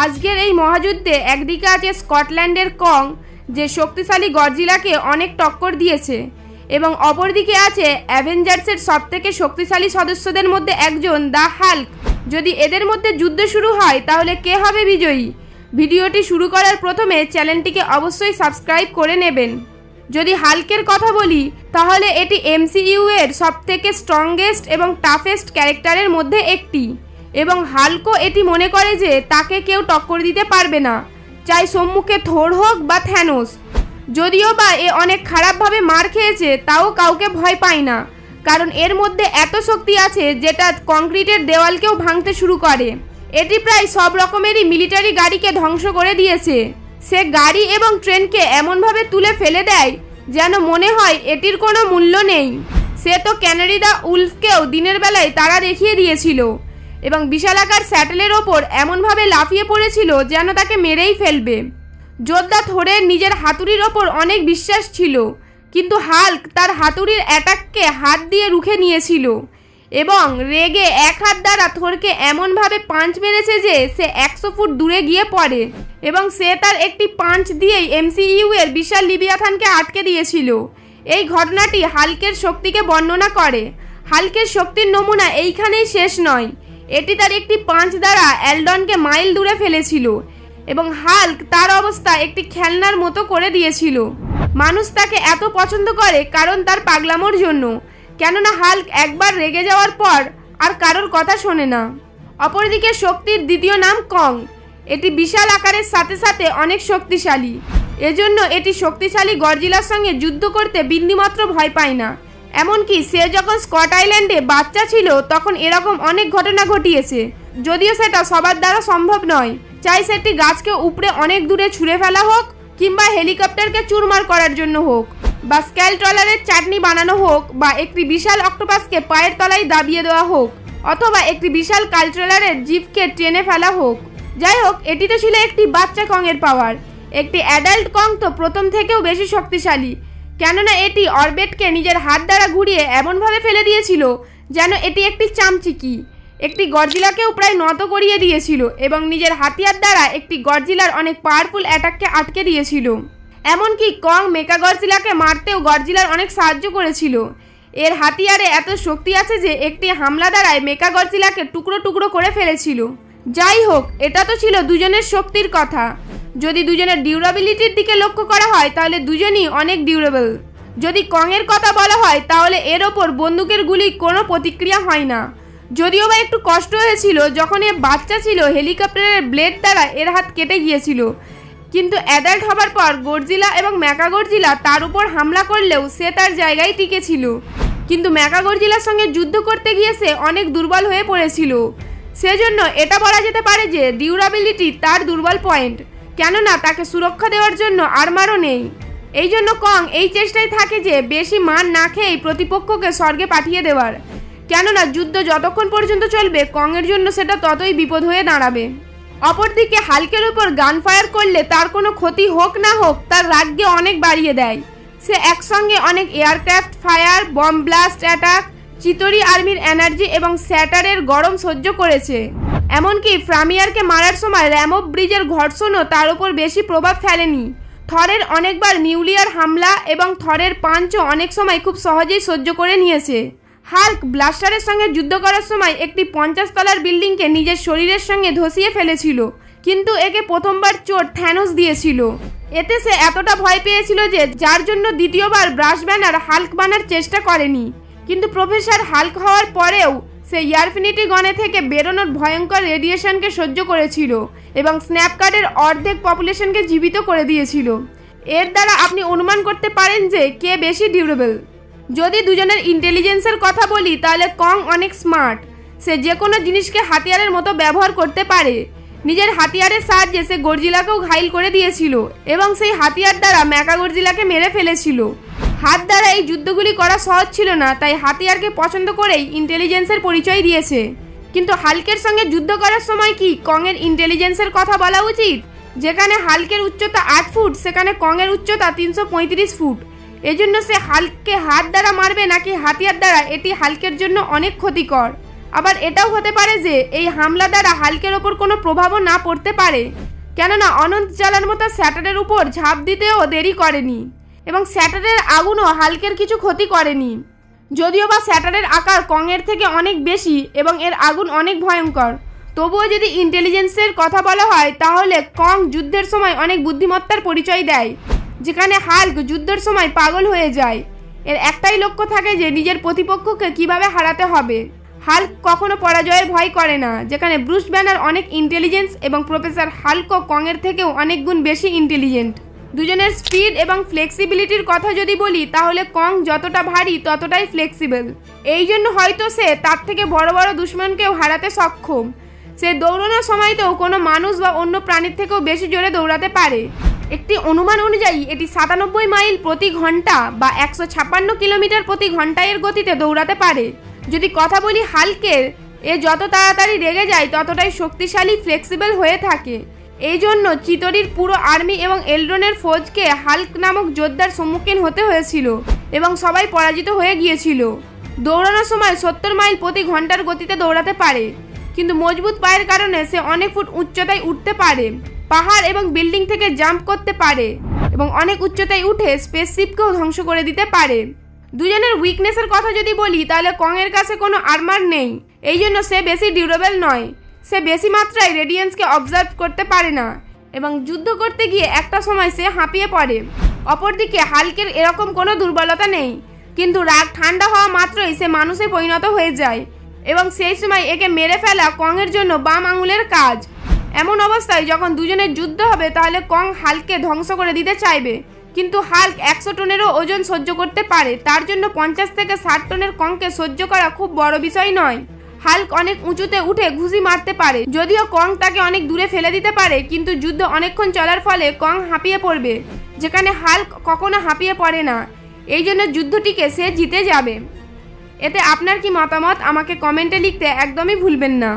আজকের এই মহাযুদ্ধে একদিকে আছে স্কটল্যান্ডের কং, যে শক্তিশালী গডজিলাকে অনেক টক্কর দিয়েছে, এবং অপরদিকে আছে অ্যাভেঞ্জার্সের সবথেকে শক্তিশালী সদস্যদের মধ্যে একজন দ্য হাল্ক। যদি এদের মধ্যে যুদ্ধ শুরু হয় তাহলে কে হবে বিজয়ী? ভিডিওটি শুরু করার প্রথমে চ্যানেলটিকে অবশ্যই সাবস্ক্রাইব করে নেবেন। যদি হাল্কের কথা বলি তাহলে এটি এমসিইউ এর সবথেকে স্ট্রংগেস্ট এবং টাফেস্ট ক্যারেক্টারের মধ্যে একটি, এবং হাল্কও এটি মনে করে যে তাকে কেউ টক্কর দিতে পারবে না, চাই সম্মুখে থোর হোক বা থ্যানোস। যদিও বা এ অনেক খারাপভাবে মার খেয়েছে, তাও কাউকে ভয় পায় না, কারণ এর মধ্যে এত শক্তি আছে যেটা কংক্রিটের দেওয়ালকেও ভাঙতে শুরু করে। এটি প্রায় সব রকমেরই মিলিটারি গাড়িকে ধ্বংস করে দিয়েছে। সে গাড়ি এবং ট্রেনকে এমনভাবে তুলে ফেলে দেয় যেন মনে হয় এটির কোনো মূল্য নেই। সে তো ক্যানারি দ্য উলফকেও দিনের বেলায় তারা দেখিয়ে দিয়েছিল, এবং বিশালাকার স্যাটেলের ওপর এমনভাবে লাফিয়ে পড়েছিল যেন তাকে মেরেই ফেলবে। যোদ্ধা থোরের নিজের হাতুড়ির ওপর অনেক বিশ্বাস ছিল, কিন্তু হাল্ক তার হাতুড়ির অ্যাটাককে হাত দিয়ে রুখে নিয়েছিল, এবং রেগে এক হাত দ্বারা থোরকে এমনভাবে পাঞ্চ মেরেছে যে সে 100 ফুট দূরে গিয়ে পড়ে, এবং সে তার একটি পাঞ্চ দিয়েই এমসিইউ এর বিশাল লিভিয়াথানকে আটকে দিয়েছিল। এই ঘটনাটি হাল্কের শক্তিকে বর্ণনা করে। হাল্কের শক্তির নমুনা এইখানেই শেষ নয়, এটি তার একটি পাঞ্চ দ্বারা এলডনকে মাইল দূরে ফেলেছিল, এবং হাল্ক তার অবস্থা একটি খেলনার মতো করে দিয়েছিল। মানুষ তাকে এত পছন্দ করে কারণ তার পাগলামোর জন্য, কেননা হাল্ক একবার রেগে যাওয়ার পর আর কারোর কথা শোনে না। অপরদিকে শক্তির দ্বিতীয় নাম কং। এটি বিশাল আকারের সাথে সাথে অনেক শক্তিশালী, এজন্য এটি শক্তিশালী গডজিলার সঙ্গে যুদ্ধ করতে বিন্দুমাত্র ভয় পায় না। এমনকি সে যখন স্কট আইল্যান্ডে বাচ্চা ছিল তখন এরকম অনেক ঘটনা ঘটিয়েছে, যদিও সেটা সবার দ্বারা সম্ভব নয়। চাই সেটি গাছকে উপড়ে অনেক দূরে ছুঁড়ে ফেলা হোক, কিংবা হেলিকপ্টারকে চুরমার করার জন্য হোক, বা স্ক্যাল ট্রলারের চাটনি বানানো হোক, বা একটি বিশাল অক্টোপাসকে পায়ের তলায় দাবিয়ে দেওয়া হোক, অথবা একটি বিশাল কালট্রলারের জিপকে টেনে ফেলা হোক। যাই হোক, এটি তো ছিল একটি বাচ্চা কংয়ের পাওয়ার। একটি অ্যাডাল্ট কং তো প্রথম থেকেও বেশি শক্তিশালী, কেননা এটি অরবেটকে নিজের হাত দ্বারা ঘুরিয়ে এমনভাবে ফেলে দিয়েছিল যেন এটি একটি চামচিকি। একটি গডজিলাকেও প্রায় নত করিয়ে দিয়েছিল, এবং নিজের হাতিয়ার দ্বারা একটি গডজিলার অনেক পাওয়ারফুল অ্যাটাককে আটকে দিয়েছিল। এমনকি কং মেকা গডজিলাকে মারতেও গডজিলার অনেক সাহায্য করেছিল। এর হাতিয়ারে এত শক্তি আছে যে একটি হামলা দ্বারায় মেকা গডজিলাকে টুকরো টুকরো করে ফেলেছিল। যাই হোক, এটা তো ছিল দুজনের শক্তির কথা। যদি দুজনের ডিউরাবিলিটির দিকে লক্ষ্য করা হয় তাহলে দুজনই অনেক ডিউরেবল। যদি কংয়ের কথা বলা হয় তাহলে এর ওপর বন্দুকের গুলি কোনো প্রতিক্রিয়া হয় না, যদিও বা একটু কষ্ট হয়েছিল যখন এ বাচ্চা ছিল। হেলিকপ্টারের ব্লেড দ্বারা এর হাত কেটে গিয়েছিল, কিন্তু অ্যাডাল্ট হবার পর গডজিলা এবং মেকা গডজিলা তার উপর হামলা করলেও সে তার জায়গায় টিকে ছিল। কিন্তু মেকা গডজিলার সঙ্গে যুদ্ধ করতে গিয়ে সে অনেক দুর্বল হয়ে পড়েছিল। সেজন্য এটা বলা যেতে পারে যে ডিউরাবিলিটি তার দুর্বল পয়েন্ট, কেননা তাকে সুরক্ষা দেওয়ার জন্য আর্মারও নেই। এই জন্য কং এই চেষ্টায় থাকে যে বেশি মান না খেয়েই প্রতিপক্ষকে স্বর্গে পাঠিয়ে দেওয়ার, কেননা যুদ্ধ যতক্ষণ পর্যন্ত চলবে কংয়ের জন্য সেটা ততই বিপদ হয়ে দাঁড়াবে। অপরদিকে হাল্কের উপর গান ফায়ার করলে তার কোনো ক্ষতি হোক না হোক তার রাগকে অনেক বাড়িয়ে দেয়। সে একসঙ্গে অনেক aircraft fire, bomb blast attack, চিতরি আর্মির এনার্জি এবং স্যাটারের গরম সহ্য করেছে। এমনকি ফ্রামিয়ারকে মারার সময় র্যামো ব্রিজের ঘর্ষণও তার উপর বেশি প্রভাব ফেলেনি। থরের অনেকবার নিউক্লিয়ার হামলা এবং থরের পাঞ্চও অনেক সময় খুব সহজেই সহ্য করে নিয়েছে। হাল্ক ব্লাস্টারের সঙ্গে যুদ্ধ করার সময় একটি 50 তলার বিল্ডিংকে নিজের শরীরের সঙ্গে ধসিয়ে ফেলেছিল, কিন্তু একে প্রথমবার চোট থ্যানোস দিয়েছিল। এতে সে এতটা ভয় পেয়েছিল যে যার জন্য দ্বিতীয়বার ব্রাশ ব্যানার হাল্ক বানার চেষ্টা করেনি। কিন্তু প্রফেসর হাল্ক হওয়ার পরেও সে ইয়ারফিনিটি গনে থেকে বেরোনোর ভয়ঙ্কর রেডিয়েশনকে সহ্য করেছিল, এবং স্ন্যাপকার্ডের অর্ধেক পপুলেশনকে জীবিত করে দিয়েছিল। এর দ্বারা আপনি অনুমান করতে পারেন যে কে বেশি ডিউরেবল। যদি দুজনের ইন্টেলিজেন্সের কথা বলি তাহলে কং অনেক স্মার্ট। সে যে কোনো জিনিসকে হাতিয়ারের মতো ব্যবহার করতে পারে। নিজের হাতিয়ারের সাহায্যে সে গডজিলাকেও ঘাইল করে দিয়েছিল, এবং সেই হাতিয়ার দ্বারা মেকা গডজিলাকে মেরে ফেলেছিল। হাত দ্বারা এই যুদ্ধগুলি করা সহজ ছিল না, তাই হাতিয়ারকে পছন্দ করেই ইন্টেলিজেন্সের পরিচয় দিয়েছে। কিন্তু হাল্কের সঙ্গে যুদ্ধ করার সময় কি কংয়ের ইন্টেলিজেন্সের কথা বলা উচিত? যেখানে হাল্কের উচ্চতা 8 ফুট সেখানে কংয়ের উচ্চতা 335 ফুট। এজন্য সে হাল্ককে হাত দ্বারা মারবে নাকি হাতিয়ার দ্বারা, এটি হাল্কের জন্য অনেক ক্ষতিকর। আবার এটাও হতে পারে যে এই হামলা দ্বারা হাল্কের ওপর কোনো প্রভাবও না পড়তে পারে, কেননা অনন্ত জ্বালার মতো স্যাটারের উপর ঝাঁপ দিতেও দেরি করেনি এবং স্যাটারের আগুনও হাল্কের কিছু ক্ষতি করেনি। যদিও বা স্যাটারের আকার কংয়ের থেকে অনেক বেশি এবং এর আগুন অনেক ভয়ঙ্কর, তবুও যদি ইন্টেলিজেন্সের কথা বলা হয় তাহলে কং যুদ্ধের সময় অনেক বুদ্ধিমত্তার পরিচয় দেয়, যেখানে হাল্ক যুদ্ধের সময় পাগল হয়ে যায়। এর একটাই লক্ষ্য থাকে যে নিজের প্রতিপক্ষকে কিভাবে হারাতে হবে। হাল্ক কখনো পরাজয়ের ভয় করে না, যেখানে ব্রুস ব্যানার অনেক ইন্টেলিজেন্স এবং প্রফেসর হাল্কও কংয়ের থেকেও অনেক গুণ বেশি ইন্টেলিজেন্ট। দুজনের স্পিড এবং ফ্লেক্সিবিলিটির কথা যদি বলি তাহলে কং যতটা ভারী ততটাই ফ্লেক্সিবল। এই জন্য হয়তো সে তার থেকে বড় বড় দুশ্মনকেও হারাতে সক্ষম। সে দৌড়ানোর সময়তেও কোনো মানুষ বা অন্য প্রাণীর থেকেও বেশি জোরে দৌড়াতে পারে। একটি অনুমান অনুযায়ী এটি 97 মাইল প্রতি ঘন্টা বা 156 কিলোমিটার প্রতি ঘন্টা এর গতিতে দৌড়াতে পারে। যদি কথা বলি হাল্কের, এ যত তাড়াতাড়ি রেগে যায় ততটাই শক্তিশালী ফ্লেক্সিবল হয়ে থাকে। এই জন্য চিতরির পুরো আর্মি এবং এলরনের ফৌজকে হাল্ক নামক যোদ্ধার সম্মুখীন হতে হয়েছিল এবং সবাই পরাজিত হয়ে গিয়েছিল। দৌড়ানোর সময় 70 মাইল প্রতি ঘন্টার গতিতে দৌড়াতে পারে, কিন্তু মজবুত পায়ের কারণে সে অনেক ফুট উচ্চতায় উঠতে পারে, পাহাড় এবং বিল্ডিং থেকে জাম্প করতে পারে এবং অনেক উচ্চতায় উঠে স্পেসশিপকেও ধ্বংস করে দিতে পারে। দুজনের উইকনেসের কথা যদি বলি তাহলে কংয়ের কাছে কোনো আর্মার নেই, এই জন্য সে বেশি ডিউরেবল নয়। সে বেশি মাত্রায় রেডিয়েন্সকে অবজার্ভ করতে পারে না এবং যুদ্ধ করতে গিয়ে একটা সময় সে হাঁপিয়ে পড়ে। অপরদিকে হাল্কের এরকম কোনো দুর্বলতা নেই, কিন্তু রাগ ঠান্ডা হওয়া মাত্রই সে মানুষে পরিণত হয়ে যায় এবং সেই সময় একে মেরে ফেলা কংয়ের জন্য বাম আঙুলের কাজ। এমন অবস্থায় যখন দুজনের যুদ্ধ হবে তাহলে কং হাল্ককে ধ্বংস করে দিতে চাইবে, কিন্তু হাল্ক 100 টনেরও ওজন সহ্য করতে পারে। তার জন্য 50 থেকে 60 টনের কংকে সহ্য করা খুব বড় বিষয় নয়। হাল্ক অনেক উঁচুতে উঠে ঘুষি মারতে পারে, যদিও কং তাকে অনেক দূরে ফেলে দিতে পারে, কিন্তু যুদ্ধ অনেকক্ষণ চলার ফলে কং হাঁপিয়ে পড়বে, যেখানে হাল্ক কখনো হাঁপিয়ে পড়ে না। এই জন্য যুদ্ধটিকে সে জিতে যাবে। এতে আপনার কি মতামত আমাকে কমেন্টে লিখতে একদমই ভুলবেন না।